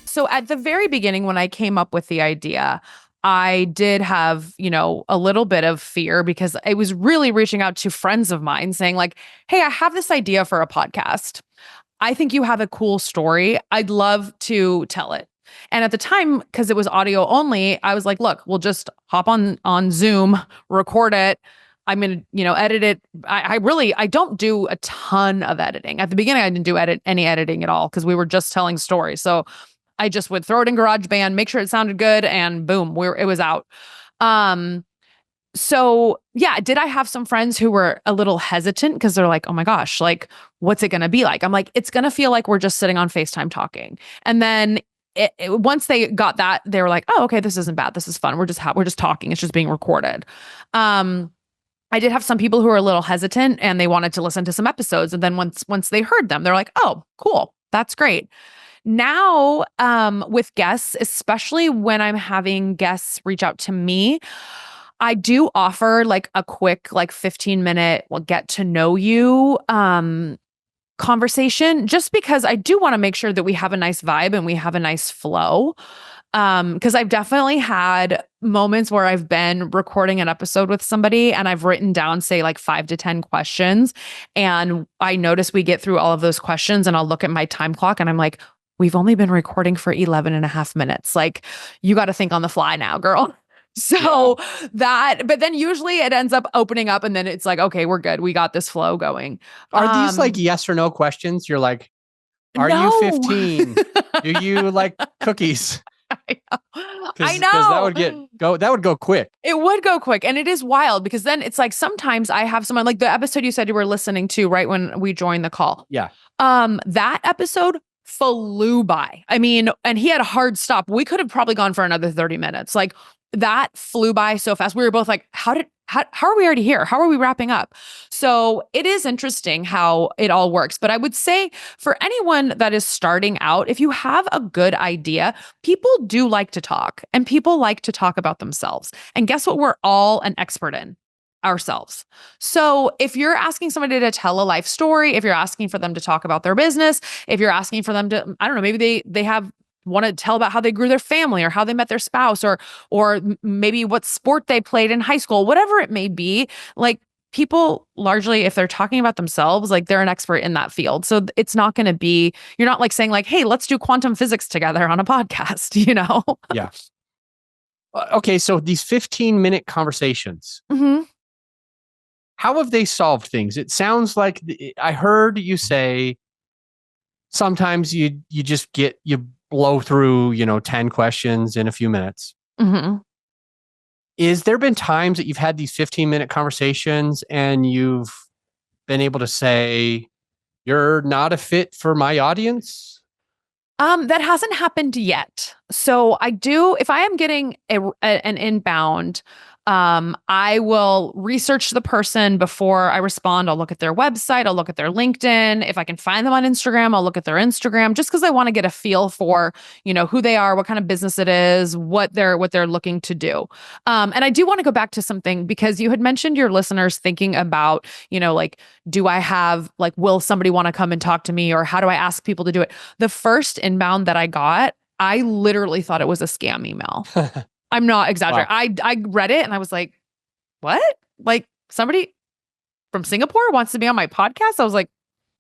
So at the very beginning, when I came up with the idea, I did have, a little bit of fear because I was really reaching out to friends of mine saying like, hey, I have this idea for a podcast. I think you have a cool story. I'd love to tell it. And at the time, because it was audio only, I was like, look, we'll just hop on Zoom, record it. I'm going to, edit it. I don't do a ton of editing. At the beginning, I didn't do any editing at all because we were just telling stories. So I just would throw it in GarageBand, make sure it sounded good, and boom, it was out. So yeah, did I have some friends who were a little hesitant because they're like, oh my gosh, like, what's it going to be like? I'm like, it's going to feel like we're just sitting on FaceTime talking. And then once they got that, they were like, oh, okay, this isn't bad. This is fun. We're just talking. It's just being recorded. I did have some people who were a little hesitant and they wanted to listen to some episodes. And then once they heard them, they're like, oh, cool. That's great. Now, with guests, especially when I'm having guests reach out to me, I do offer like a quick, like 15-minute, get to know you, conversation, just because I do want to make sure that we have a nice vibe and we have a nice flow. Because I've definitely had moments where I've been recording an episode with somebody and I've written down, say, like 5 to 10 questions. And I notice we get through all of those questions and I'll look at my time clock and I'm like, we've only been recording for 11 and a half minutes. Like, you got to think on the fly now, girl. So but then usually it ends up opening up and then it's like, okay, we're good. We got this flow going. Are these like yes or no questions? You're like, are you 15? Do you like cookies? I know. Because that would go quick. It would go quick. And it is wild because then it's like sometimes I have someone like the episode you said you were listening to right when we joined the call. Yeah. That episode flew by. I mean, and he had a hard stop. We could have probably gone for another 30 minutes. Like that flew by so fast. We were both like, how are we already here? How are we wrapping up? So it is interesting how it all works. But I would say for anyone that is starting out, if you have a good idea, people do like to talk and people like to talk about themselves. And guess what? We're all an expert in ourselves. So if you're asking somebody to tell a life story, if you're asking for them to talk about their business, if you're asking for them to, I don't know, maybe they want to tell about how they grew their family or how they met their spouse or maybe what sport they played in high school, whatever it may be, like people largely, if they're talking about themselves, like they're an expert in that field. So it's not going to be, you're not like saying like, hey, let's do quantum physics together on a podcast, Yeah. Okay. So these 15-minute conversations, how have they solved things? It sounds like I heard you say sometimes you blow through, 10 questions in a few minutes. Is there been times that you've had these 15-minute conversations and you've been able to say, you're not a fit for my audience? That hasn't happened yet. So I do, if I am getting an inbound, I will research the person before I respond. I'll look at their website. I'll look at their LinkedIn. If I can find them on Instagram, I'll look at their Instagram just because I want to get a feel for, who they are, what kind of business it is, what they're looking to do. And I do want to go back to something because you had mentioned your listeners thinking about, like, do I have, like, will somebody want to come and talk to me or how do I ask people to do it? The first inbound that I got, I literally thought it was a scam email. I'm not exaggerating. Wow. I read it and I was like, what? Like somebody from Singapore wants to be on my podcast? I was like,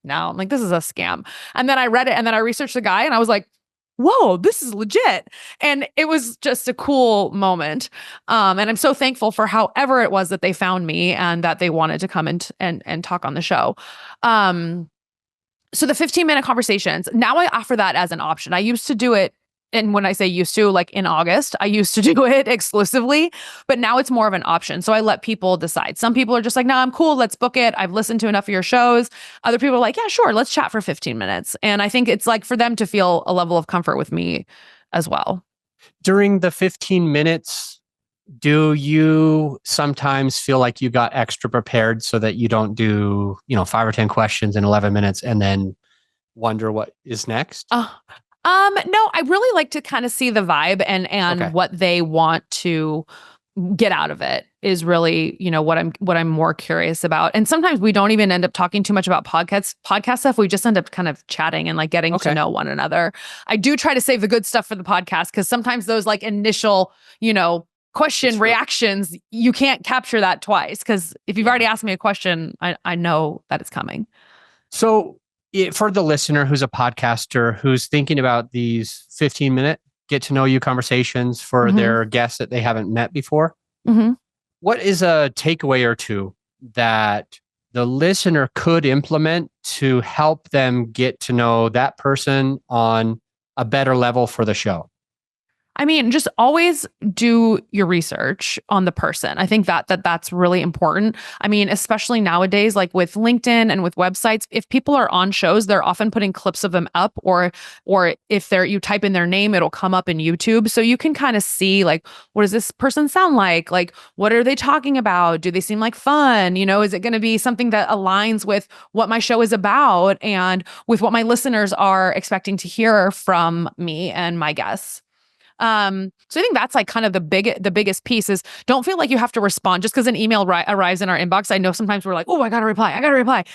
no, I'm like, this is a scam. And then I read it and then I researched the guy and I was like, whoa, this is legit. And it was just a cool moment. And I'm so thankful for however it was that they found me and that they wanted to come and talk on the show. So the 15-minute conversations, now I offer that as an option. I used to do it. And when I say used to, like in August, I used to do it exclusively, but now it's more of an option. So I let people decide. Some people are just like, no, I'm cool. Let's book it. I've listened to enough of your shows. Other people are like, yeah, sure. Let's chat for 15 minutes. And I think it's like for them to feel a level of comfort with me as well. During the 15 minutes, do you sometimes feel like you got extra prepared so that you don't do, 5 or 10 questions in 11 minutes and then wonder what is next? No, I really like to kind of see the vibe and okay. What they want to get out of it is really, what I'm more curious about. And sometimes we don't even end up talking too much about podcast stuff. We just end up kind of chatting and like getting to know one another. I do try to save the good stuff for the podcast because sometimes those like initial, question reactions, you can't capture that twice because if you've already asked me a question, I know that it's coming. So for the listener who's a podcaster who's thinking about these 15-minute get to know you conversations for their guests that they haven't met before, what is a takeaway or two that the listener could implement to help them get to know that person on a better level for the show? I mean, just always do your research on the person. I think that's really important. I mean, especially nowadays, like with LinkedIn and with websites, if people are on shows, they're often putting clips of them up, or if you type in their name, it'll come up in YouTube. So you can kind of see like, what does this person sound like? Like, what are they talking about? Do they seem like fun? Is it going to be something that aligns with what my show is about and with what my listeners are expecting to hear from me and my guests? So I think that's like kind of the biggest piece is don't feel like you have to respond just because an email arrives in our inbox. I know sometimes we're like, oh, I got to reply.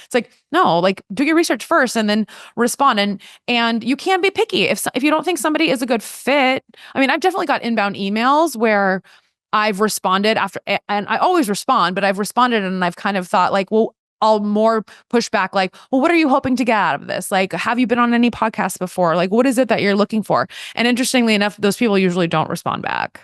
It's like, no, like do your research first and then respond. And you can be picky if you don't think somebody is a good fit. I mean, I've definitely got inbound emails where I've responded after, and I always respond, but I've responded and I've kind of thought like, well, I'll more push back like, well, what are you hoping to get out of this? Like, have you been on any podcasts before? Like, what is it that you're looking for? And interestingly enough, those people usually don't respond back.